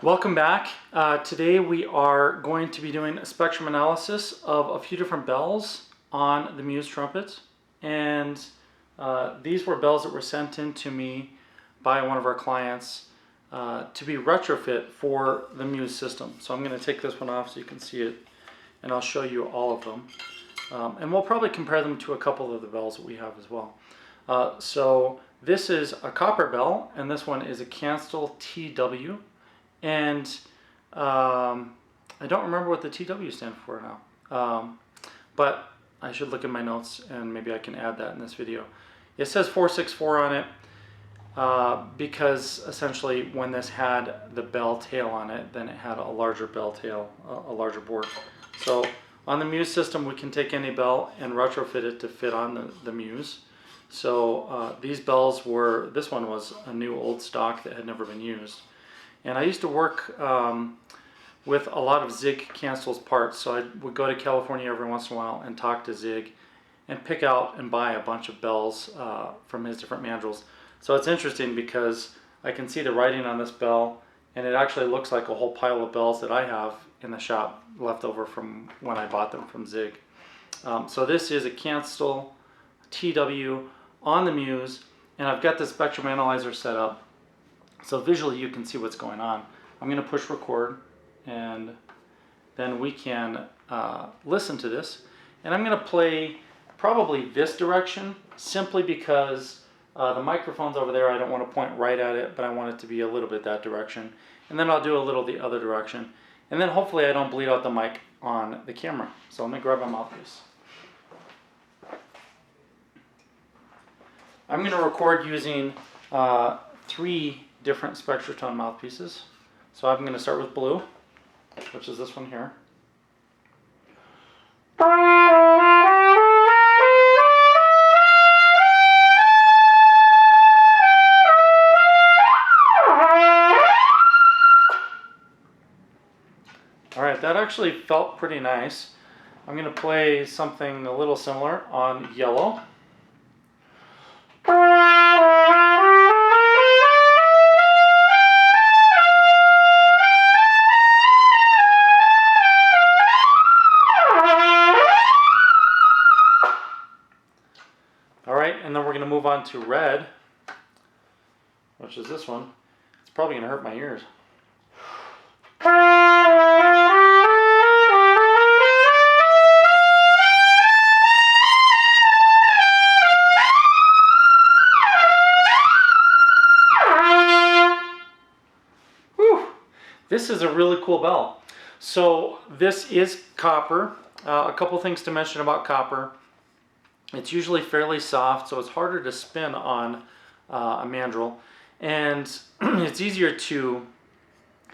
Welcome back. Today we are going to be doing a spectrum analysis of a few different bells on the Muse trumpet. And these were bells that were sent in to me by one of our clients to be retrofit for the Muse system. So I'm going to take this one off so you can see it, and I'll show you all of them. And we'll probably compare them to a couple of the bells that we have as well. So this is a copper bell, and this one is a Kanstul TW. And I don't remember what the TW stands for now, but I should look at my notes and maybe I can add that in this video. It says 464 on it because essentially when this had the bell tail on it, then it had a larger bell tail, a larger board. So on the Muse system, we can take any bell and retrofit it to fit on the Muse. So these bells were, this one was a new old stock that had never been used. And I used to work with a lot of Zig Canstul's parts, so I would go to California every once in a while and talk to Zig and pick out and buy a bunch of bells from his different mandrels. So it's interesting because I can see the writing on this bell, and it actually looks like a whole pile of bells that I have in the shop left over from when I bought them from Zig. So this is a Kanstul TW on the Muse, and I've got the spectrum analyzer set up. So visually you can see what's going on. I'm going to push record, and then we can listen to this. And I'm going to play probably this direction simply because the microphone's over there. I don't want to point right at it, but I want it to be a little bit that direction. And then I'll do a little the other direction. And then hopefully I don't bleed out the mic on the camera. So let me grab my mouthpiece. I'm going to record using 3 different Spectrotone mouthpieces. So I'm going to start with blue, which is this one here. Alright, that actually felt pretty nice. I'm going to play something a little similar on yellow. And then we're going to move on to red, which is this one. It's probably going to hurt my ears. Whew. This is a really cool bell. So this is copper. A couple things to mention about copper. It's usually fairly soft, so it's harder to spin on a mandrel, and it's easier to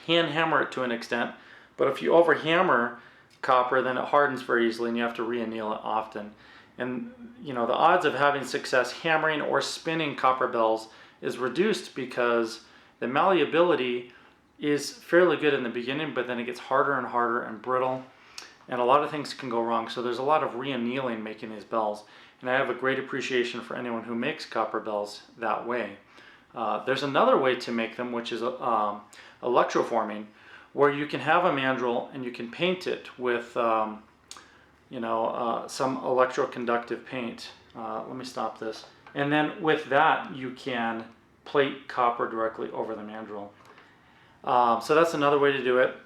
hand hammer it to an extent. But if you over hammer copper, then it hardens very easily, and you have to re-anneal it often. And you know, the odds of having success hammering or spinning copper bells is reduced because the malleability is fairly good in the beginning, but then it gets harder and harder and brittle, and a lot of things can go wrong. So there's a lot of re-annealing making these bells. And I have a great appreciation for anyone who makes copper bells that way. There's another way to make them, which is electroforming, where you can have a mandrel and you can paint it with some electroconductive paint. Let me stop this. And then with that, you can plate copper directly over the mandrel. So that's another way to do it,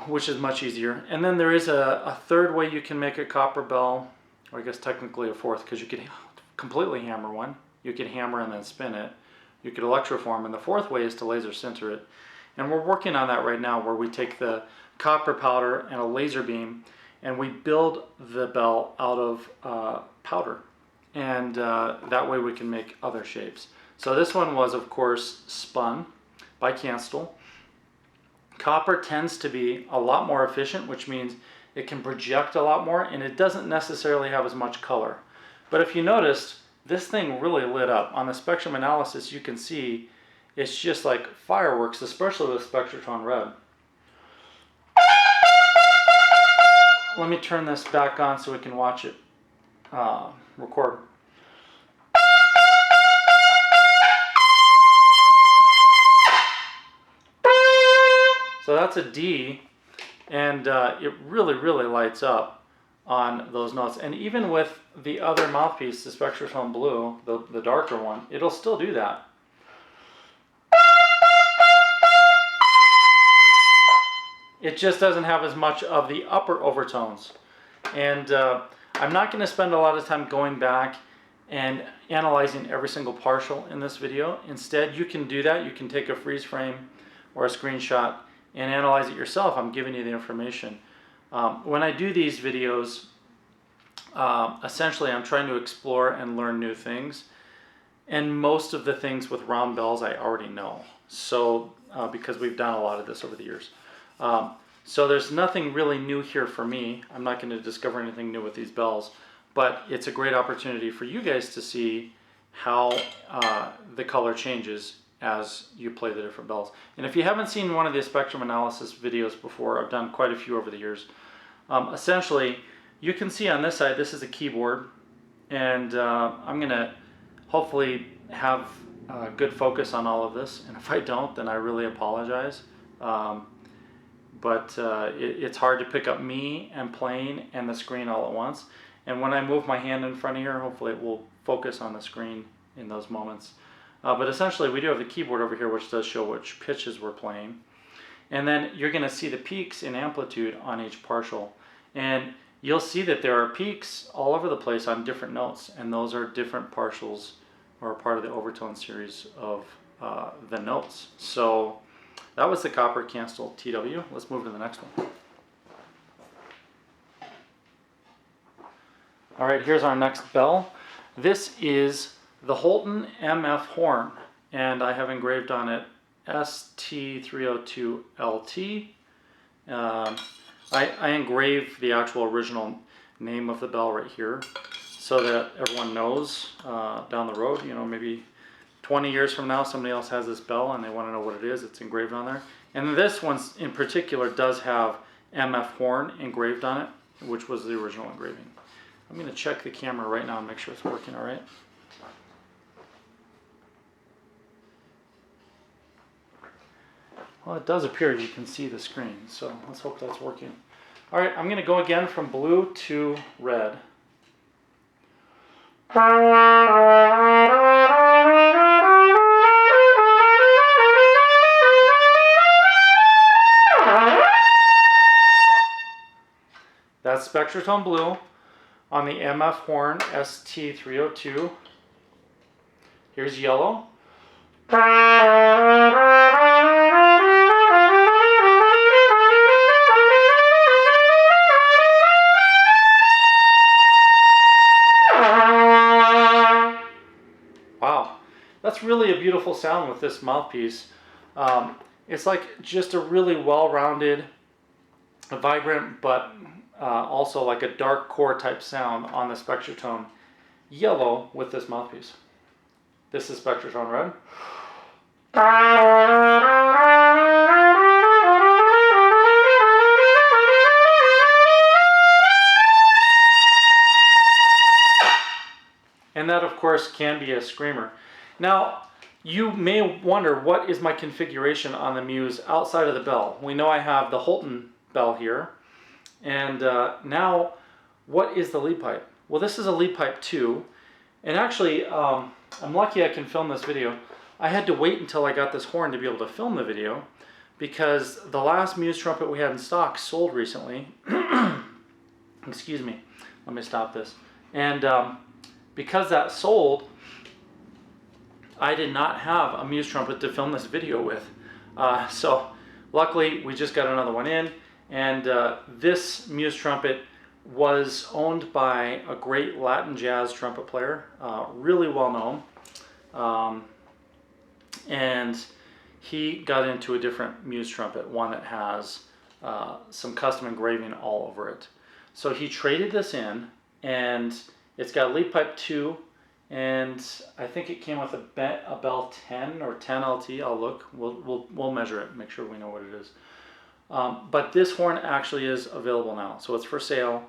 which is much easier. And then there is a third way you can make a copper bell, or I guess technically a fourth, because you could completely hammer one. You could hammer and then spin it. You could electroform, and the fourth way is to laser sinter it. And we're working on that right now, where we take the copper powder and a laser beam, and we build the bell out of powder. And that way we can make other shapes. So this one was, of course, spun by Kanstul. Copper tends to be a lot more efficient, which means it can project a lot more, and it doesn't necessarily have as much color. But if you noticed, this thing really lit up. On the spectrum analysis, you can see it's just like fireworks, especially with Spectrotone red. Let me turn this back on so we can watch it record. So that's a D, and it really lights up on those notes. And even with the other mouthpiece, the Spectratone Blue, the darker one, it'll still do that. It just doesn't have as much of the upper overtones. And I'm not going to spend a lot of time going back and analyzing every single partial in this video. Instead, you can do that. You can take a freeze frame or a screenshot and analyze it yourself. I'm giving you the information. When I do these videos, essentially I'm trying to explore and learn new things. And most of the things with round bells I already know. So, because we've done a lot of this over the years. So there's nothing really new here for me. I'm not going to discover anything new with these bells, but it's a great opportunity for you guys to see how the color changes as you play the different bells. And if you haven't seen one of the spectrum analysis videos before, I've done quite a few over the years. Essentially, you can see on this side, this is a keyboard, and I'm going to hopefully have good focus on all of this. And if I don't, then I really apologize. But it's hard to pick up me and playing and the screen all at once. And when I move my hand in front of here, hopefully it will focus on the screen in those moments. But essentially we do have the keyboard over here, which does show which pitches we're playing. And then you're going to see the peaks in amplitude on each partial. And you'll see that there are peaks all over the place on different notes. And those are different partials or part of the overtone series of the notes. So that was the copper Kanstul TW. Let's move to the next one. All right, here's our next bell. This is the Holton MF horn, and I have engraved on it ST302LT. I engraved the actual original name of the bell right here so that everyone knows down the road, maybe 20 years from now, somebody else has this bell and they want to know what it is. It's engraved on there. And this one in particular does have MF horn engraved on it, which was the original engraving. I'm going to check the camera right now and make sure it's working all right. Well, it does appear you can see the screen, so let's hope that's working. All right, I'm going to go again from blue to red. That's Spectratone Blue on the MF horn ST302. Here's yellow. Wow, that's really a beautiful sound with this mouthpiece. It's like just a really well-rounded, vibrant, but also like a dark core type sound on the Spectratone yellow with this mouthpiece. This is Spectratone red. And that of course can be a screamer. Now you may wonder, what is my configuration on the Muse outside of the bell? We know I have the Holton bell here. And now, what is the lead pipe? Well, this is a lead pipe 2. And actually, I'm lucky I can film this video. I had to wait until I got this horn to be able to film the video, because the last Muse trumpet we had in stock sold recently. Excuse me. Let me stop this. And because that sold, I did not have a Muse trumpet to film this video with. So luckily, we just got another one in. And this Muse trumpet was owned by a great Latin jazz trumpet player, really well known. And he got into a different Muse trumpet, one that has some custom engraving all over it. So he traded this in, and it's got lead pipe 2, and I think it came with a bell 10 or 10 LT. I'll look. We'll measure it, make sure we know what it is. But this horn actually is available now, so it's for sale.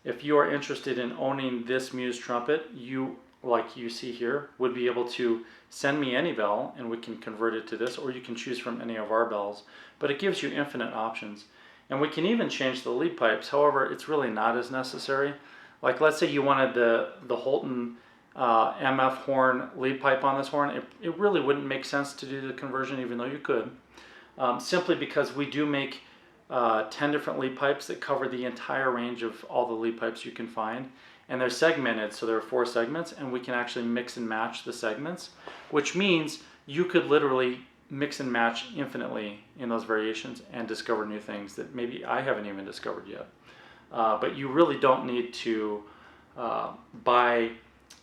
If you are interested in owning this Muse trumpet, you, like you see here, would be able to send me any bell and we can convert it to this, or you can choose from any of our bells, but it gives you infinite options. And we can even change the lead pipes. However, it's really not as necessary. Like let's say you wanted the Holton MF horn lead pipe on this horn, it really wouldn't make sense to do the conversion, even though you could, simply because we do make 10 different lead pipes that cover the entire range of all the lead pipes you can find. And they're segmented, so there are 4 segments, and we can actually mix and match the segments, which means you could literally mix and match infinitely in those variations and discover new things that maybe I haven't even discovered yet. But you really don't need to buy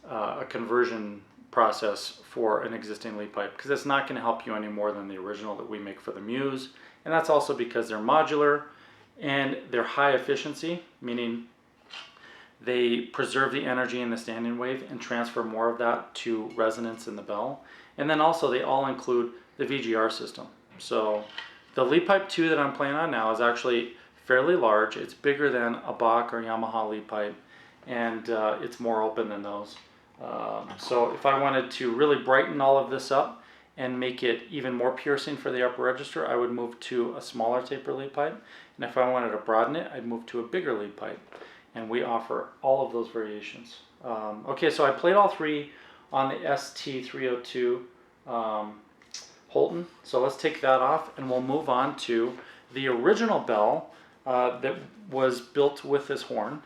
a conversion process for an existing lead pipe, because it's not going to help you any more than the original that we make for the Muse. And that's also because they're modular and they're high efficiency, meaning they preserve the energy in the standing wave and transfer more of that to resonance in the bell. And then also they all include the VGR system. So the lead pipe 2 that I'm playing on now is actually fairly large. It's bigger than a Bach or Yamaha lead pipe, and it's more open than those. So if I wanted to really brighten all of this up and make it even more piercing for the upper register, I would move to a smaller taper lead pipe. And if I wanted to broaden it, I'd move to a bigger lead pipe. And we offer all of those variations. Okay, so I played all 3 on the ST302 Holton. So let's take that off and we'll move on to the original bell that was built with this horn.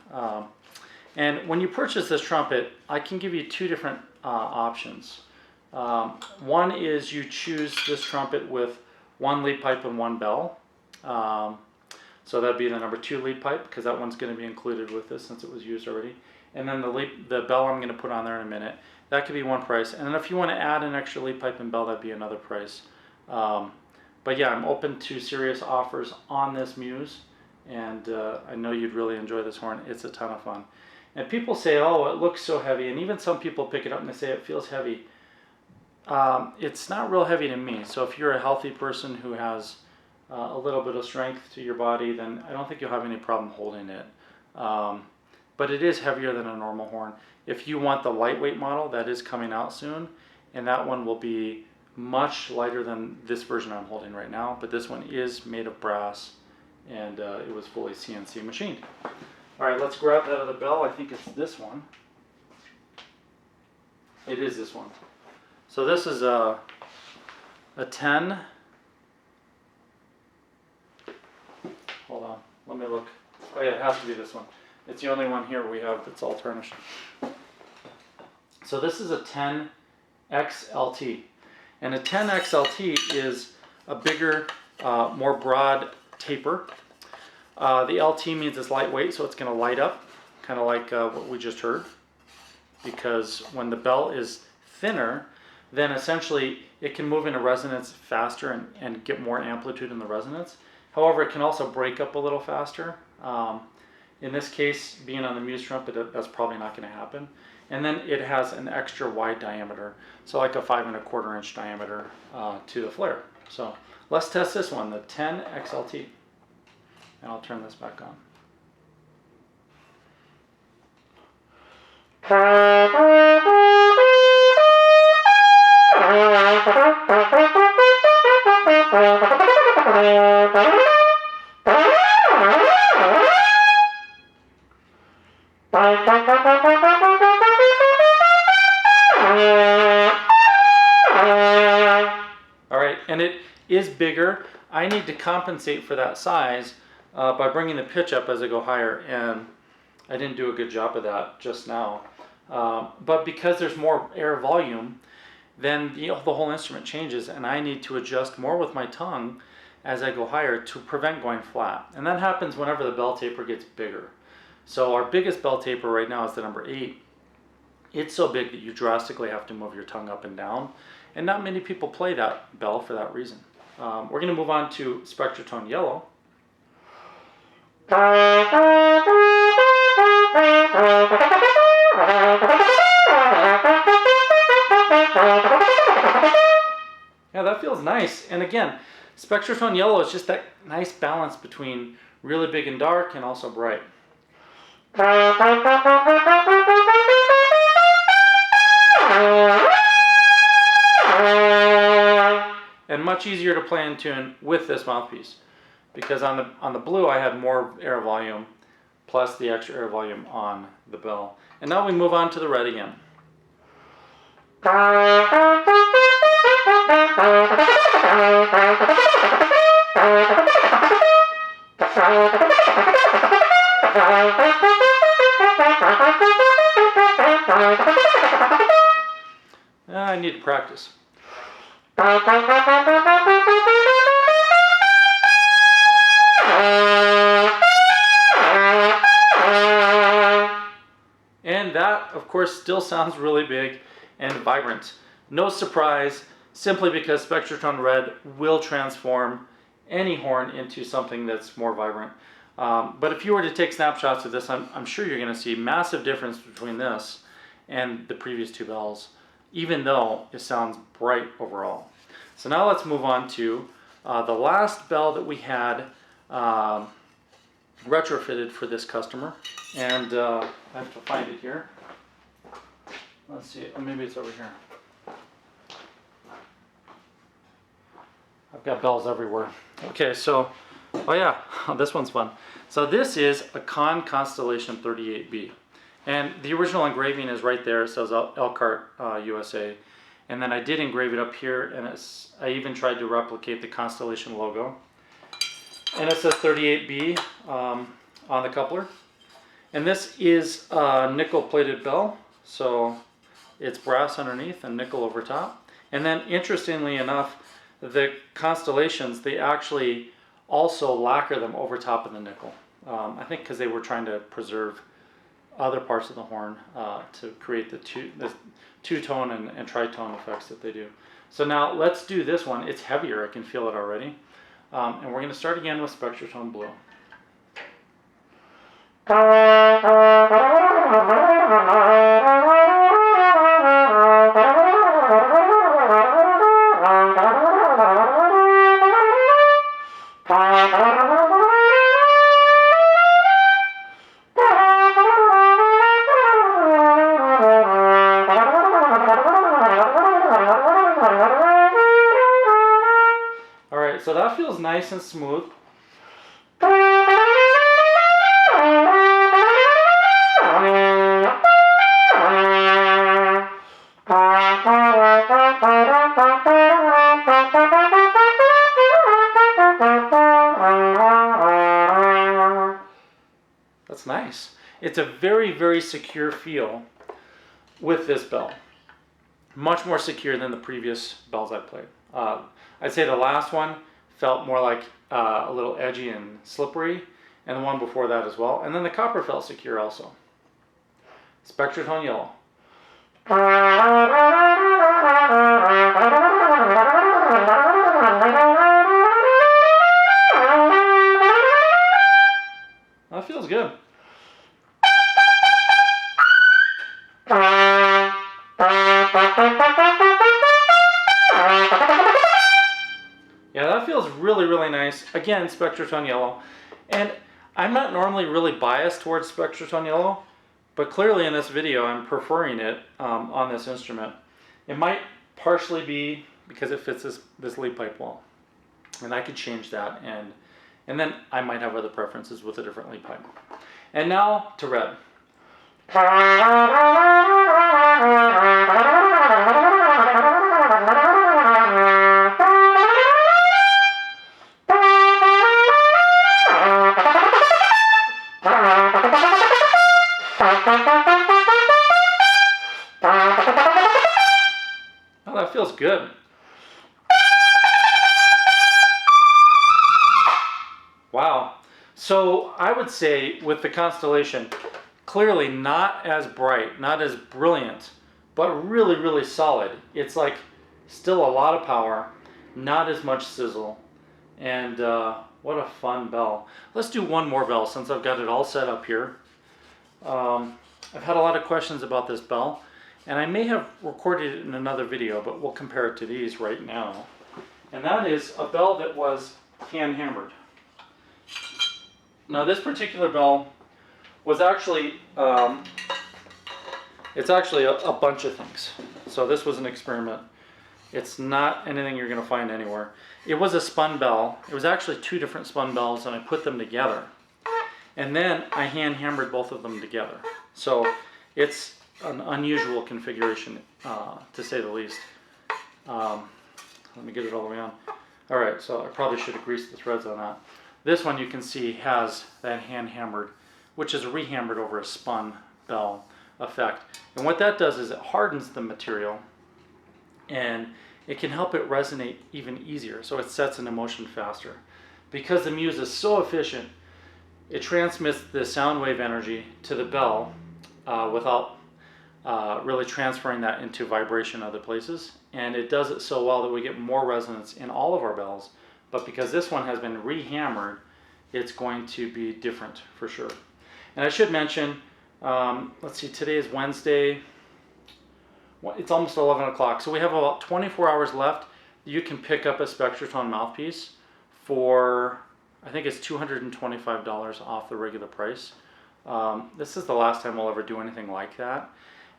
And when you purchase this trumpet, I can give you 2 different options. One is you choose this trumpet with 1 lead pipe and 1 bell. So that'd be the number 2 lead pipe, because that one's going to be included with this since it was used already. And then the bell I'm going to put on there in a minute. That could be one price. And then if you want to add an extra lead pipe and bell, that'd be another price. But yeah, I'm open to serious offers on this Muse. And I know you'd really enjoy this horn. It's a ton of fun. And people say, oh, it looks so heavy. And even some people pick it up and they say it feels heavy. It's not real heavy to me. So if you're a healthy person who has a little bit of strength to your body, then I don't think you'll have any problem holding it. But it is heavier than a normal horn. If you want the lightweight model, that is coming out soon, and that one will be much lighter than this version I'm holding right now, but this one is made of brass, and it was fully CNC machined. All right, let's grab that other bell. I think it's this one. It is this one. So this is a 10. Hold on, let me look. Oh yeah, it has to be this one. It's the only one here we have that's all tarnished. So this is a 10 XLT. And a 10 XLT is a bigger, more broad taper. The LT means it's lightweight, so it's going to light up, kind of like what we just heard. Because when the bell is thinner, then essentially it can move into resonance faster and get more amplitude in the resonance. However, it can also break up a little faster. In this case, being on the Muse trumpet, that's probably not going to happen. And then it has an extra wide diameter, so like a 5 1/4 inch diameter to the flare. So let's test this one, the 10 XLT. And I'll turn this back on. And it is bigger. I need to compensate for that size by bringing the pitch up as I go higher, and I didn't do a good job of that just now. But because there's more air volume, then the whole instrument changes, and I need to adjust more with my tongue as I go higher to prevent going flat. And that happens whenever the bell taper gets bigger. So our biggest bell taper right now is the number 8. It's so big that you drastically have to move your tongue up and down. And not many people play that bell for that reason. We're going to move on to Spectratone Yellow. Yeah, that feels nice. And again, Spectratone Yellow is just that nice balance between really big and dark and also bright. much easier to play in tune with this mouthpiece, because on the blue I had more air volume plus the extra air volume on the bell. And now we move on to the red again. I need to practice. And that, of course, still sounds really big and vibrant. No surprise, simply because Spectrotone Red will transform any horn into something that's more vibrant. But if you were to take snapshots of this, I'm sure you're going to see massive difference between this and the previous two bells, even though it sounds bright overall. So now let's move on to the last bell that we had retrofitted for this customer. And I have to find it here. Let's see, maybe it's over here. I've got bells everywhere. Okay, so, oh yeah, this one's fun. So this is a Constellation 38B. And the original engraving is right there. It says Elkhart, USA. And then I did engrave it up here, and I even tried to replicate the Constellation logo. And it says 38B on the coupler. And this is a nickel-plated bell, so it's brass underneath and nickel over top. And then, interestingly enough, the Constellations, they actually also lacquer them over top of the nickel. I think because they were trying to preserve other parts of the horn to create the two-tone and tritone effects that they do. So now let's do this one. It's heavier, I can feel it already. And we're going to start again with Spectrotone Blue. Alright, so that feels nice and smooth. That's nice. It's a very, very secure feel with this bell. Much more secure than the previous bells I played. I'd say the last one felt more like a little edgy and slippery, and the one before that as well. And then the copper felt secure also. Spectrotone Yellow. That feels good. Yeah, that feels really, really nice. Again, Spectrotone Yellow. And I'm not normally really biased towards Spectrotone Yellow, but clearly in this video I'm preferring it on this instrument. It might partially be because it fits this lead pipe well. And I could change that, and then I might have other preferences with a different lead pipe. And now to red. Oh, that feels good. Wow. So I would say with the Constellation, clearly not as bright, not as brilliant, but really, really solid. It's like still a lot of power, not as much sizzle, and what a fun bell. Let's do one more bell since I've got it all set up here. I've had a lot of questions about this bell, and I may have recorded it in another video, but we'll compare it to these right now. And that is a bell that was hand hammered. Now this particular bell was actually, it's actually a bunch of things. So this was an experiment. It's not anything you're going to find anywhere. It was a spun bell. It was actually 2 different spun bells, and I put them together. And then I hand hammered both of them together. So it's an unusual configuration, to say the least. Let me get it all the way on. All right, so I probably should have greased the threads on that. This one you can see has that hand hammered, which is rehammered over a spun bell effect. And what that does is it hardens the material, and it can help it resonate even easier, so it sets an emotion faster. Because the Muse is so efficient, it transmits the sound wave energy to the bell without really transferring that into vibration other places. And it does it so well that we get more resonance in all of our bells. But because this one has been rehammered, it's going to be different for sure. And I should mention, let's see, today is Wednesday. It's almost 11 o'clock, so we have about 24 hours left. You can pick up a Spectratone mouthpiece for, I think it's $225 off the regular price. This is the last time we'll ever do anything like that.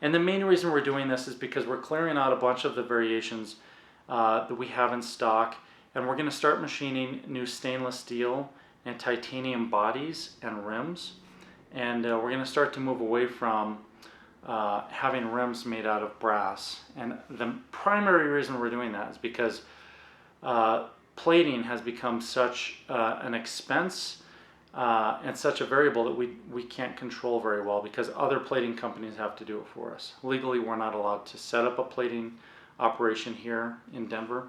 And the main reason we're doing this is because we're clearing out a bunch of the variations that we have in stock, and we're going to start machining new stainless steel and titanium bodies and rims. And we're going to start to move away from having rims made out of brass. And the primary reason we're doing that is because plating has become such an expense and such a variable that we can't control very well, because other plating companies have to do it for us. Legally, we're not allowed to set up a plating operation here in Denver.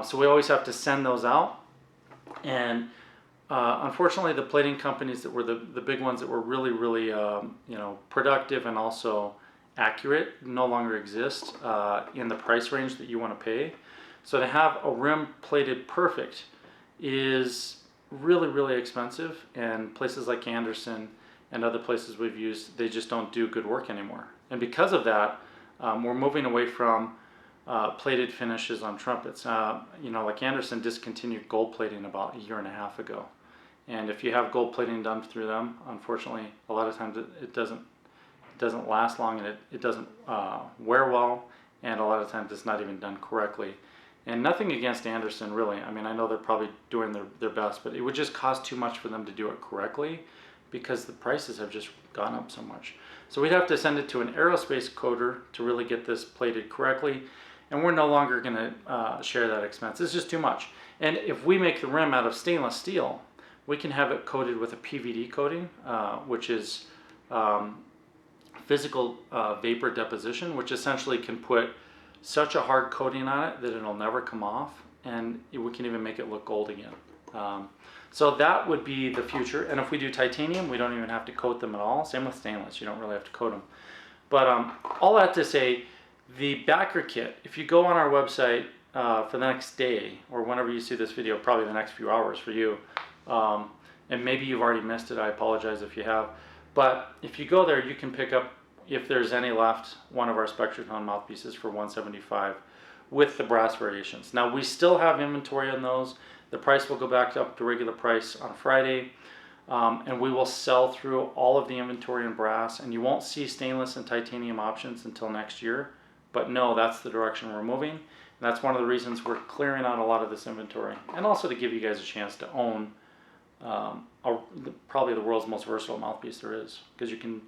So we always have to send those out. And unfortunately, the plating companies that were the big ones that were really, really productive and also accurate no longer exist in the price range that you want to pay. So to have a rim plated perfect is really, really expensive, and places like Anderson and other places we've used, they just don't do good work anymore. And because of that, we're moving away from plated finishes on trumpets. Like Anderson discontinued gold plating about 1.5 years ago. And if you have gold plating done through them, unfortunately, a lot of times it doesn't last long, and it doesn't wear well, and a lot of times it's not even done correctly. And nothing against Anderson, really. I mean, I know they're probably doing their best, but it would just cost too much for them to do it correctly, because the prices have just gone up so much. So we'd have to send it to an aerospace coater to really get this plated correctly, and we're no longer going to share that expense. It's just too much. And if we make the rim out of stainless steel, we can have it coated with a PVD coating, which is physical vapor deposition, which essentially can put such a hard coating on it that it'll never come off, and we can even make it look gold again. So that would be the future. And if we do titanium, we don't even have to coat them at all. Same with stainless, you don't really have to coat them. But all that to say, the backer kit, if you go on our website for the next day, or whenever you see this video, probably the next few hours for you, and maybe you've already missed it, I apologize if you have, but if you go there, you can pick up, if there's any left, one of our Spectratone mouthpieces for $175 with the brass variations. Now, we still have inventory on those. The price will go back up to regular price on Friday, and we will sell through all of the inventory in brass, and you won't see stainless and titanium options until next year. But no, that's the direction we're moving, and that's one of the reasons we're clearing out a lot of this inventory, and also to give you guys a chance to own probably the world's most versatile mouthpiece there is, because you can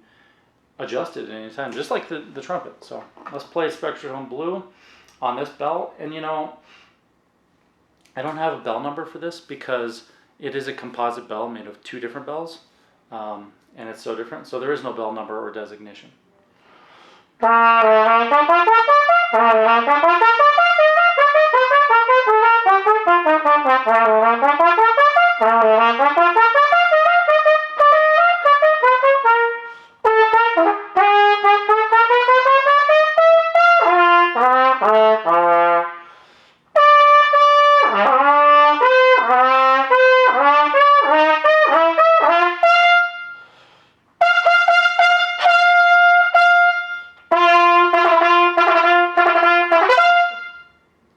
adjust it at any time, just like the trumpet. So let's play Spectratone Blue on this bell. And I don't have a bell number for this because it is a composite bell made of 2 different bells, and it's so different, so there is no bell number or designation.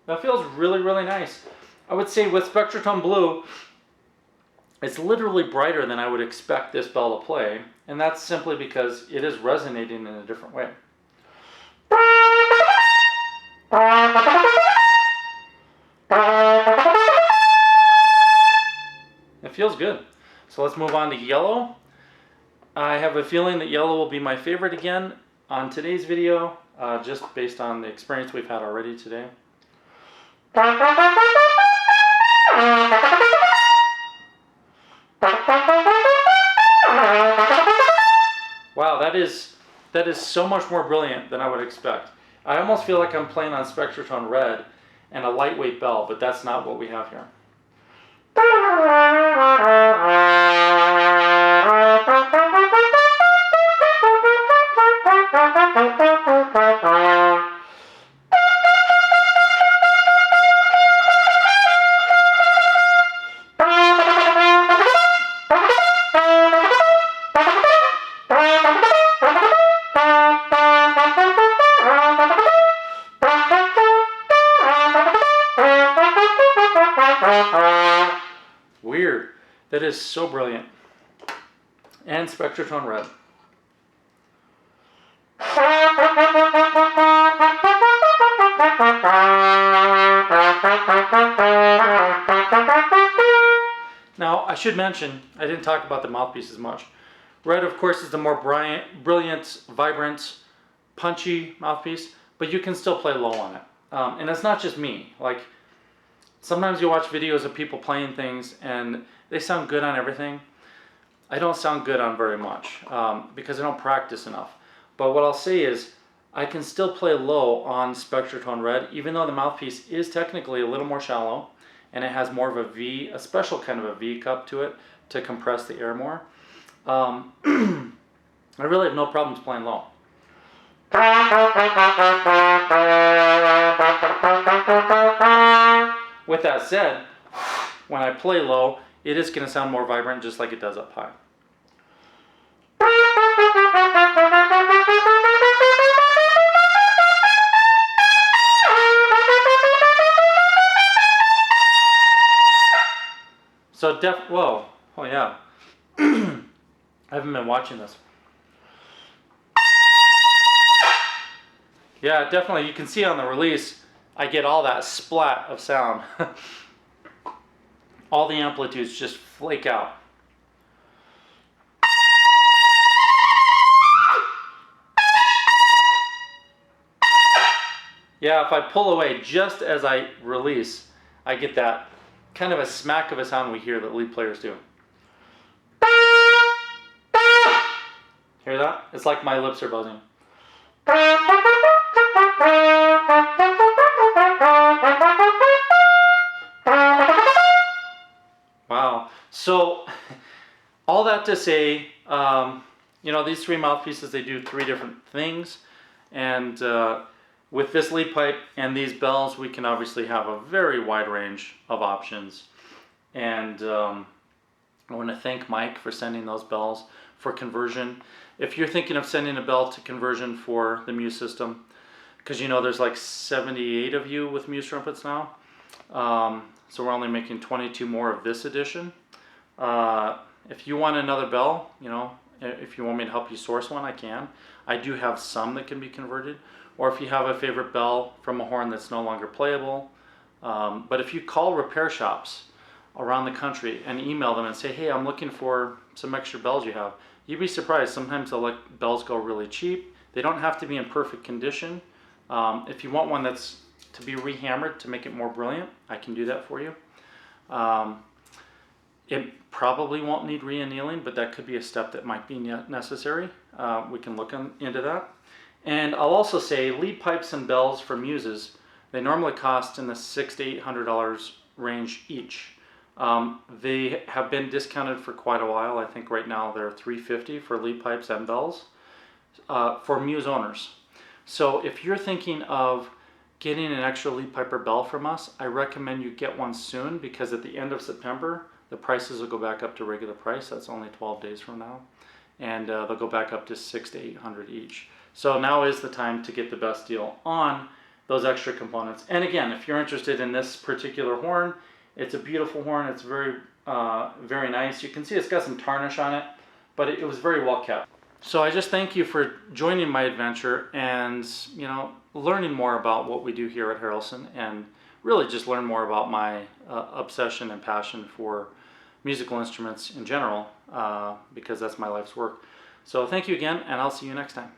That feels really, really nice. I would say with Spectratone Blue, it's literally brighter than I would expect this bell to play, and that's simply because it is resonating in a different way. It feels good. So let's move on to yellow. I have a feeling that yellow will be my favorite again on today's video, just based on the experience we've had already today. Wow, that is so much more brilliant than I would expect. I almost feel like I'm playing on Spectrotron Red and a lightweight bell, but that's not what we have here. Weird. That is so brilliant. And Spectrotron Red. Now, I should mention, I didn't talk about the mouthpiece as much. Red, of course, is the more brilliant, vibrant, punchy mouthpiece, but you can still play low on it. And it's not just me. Like, sometimes you watch videos of people playing things and they sound good on everything. I don't sound good on very much because I don't practice enough. But what I'll say is I can still play low on Spectrotron Red, even though the mouthpiece is technically a little more shallow and it has more of a V, a special kind of a V cup to it to compress the air more. I really have no problems playing low. With that said, when I play low, it is going to sound more vibrant just like it does up high. So whoa, oh yeah. I haven't been watching this. Yeah, definitely, you can see on the release, I get all that splat of sound. All the amplitudes just flake out. Yeah, if I pull away just as I release, I get that kind of a smack of a sound we hear that lead players do. Hear that? It's like my lips are buzzing. Wow. So, all that to say, you know, these three mouthpieces, they do three different things. And with this lead pipe and these bells, we can obviously have a very wide range of options. And I want to thank Mike for sending those bells for conversion. If you're thinking of sending a bell to conversion for the Muse system, because you know there's like 78 of you with Muse trumpets now, so we're only making 22 more of this edition. If you want another bell, you know, if you want me to help you source one, I can. I do have some that can be converted. Or if you have a favorite bell from a horn that's no longer playable. But if you call repair shops around the country and email them and say, hey, I'm looking for some extra bells you have, you'd be surprised. Sometimes they'll let bells go really cheap. They don't have to be in perfect condition. If you want one that's to be rehammered to make it more brilliant, I can do that for you. It probably won't need re-annealing, but that could be a step that might be necessary. We can look into that. And I'll also say lead pipes and bells for Muses, they normally cost in the $600 to $800 range each. They have been discounted for quite a while. I think right now they're $350 for lead pipes and bells for Muse owners. So if you're thinking of getting an extra lead pipe or bell from us, I recommend you get one soon, because at the end of September, the prices will go back up to regular price. That's only 12 days from now. And they'll go back up to $600 to $800 each. So now is the time to get the best deal on those extra components. And again, if you're interested in this particular horn, it's a beautiful horn. It's very, very nice. You can see it's got some tarnish on it, but it was very well kept. So I just thank you for joining my adventure and, you know, learning more about what we do here at Harrelson and really just learn more about my obsession and passion for musical instruments in general, because that's my life's work. So thank you again, and I'll see you next time.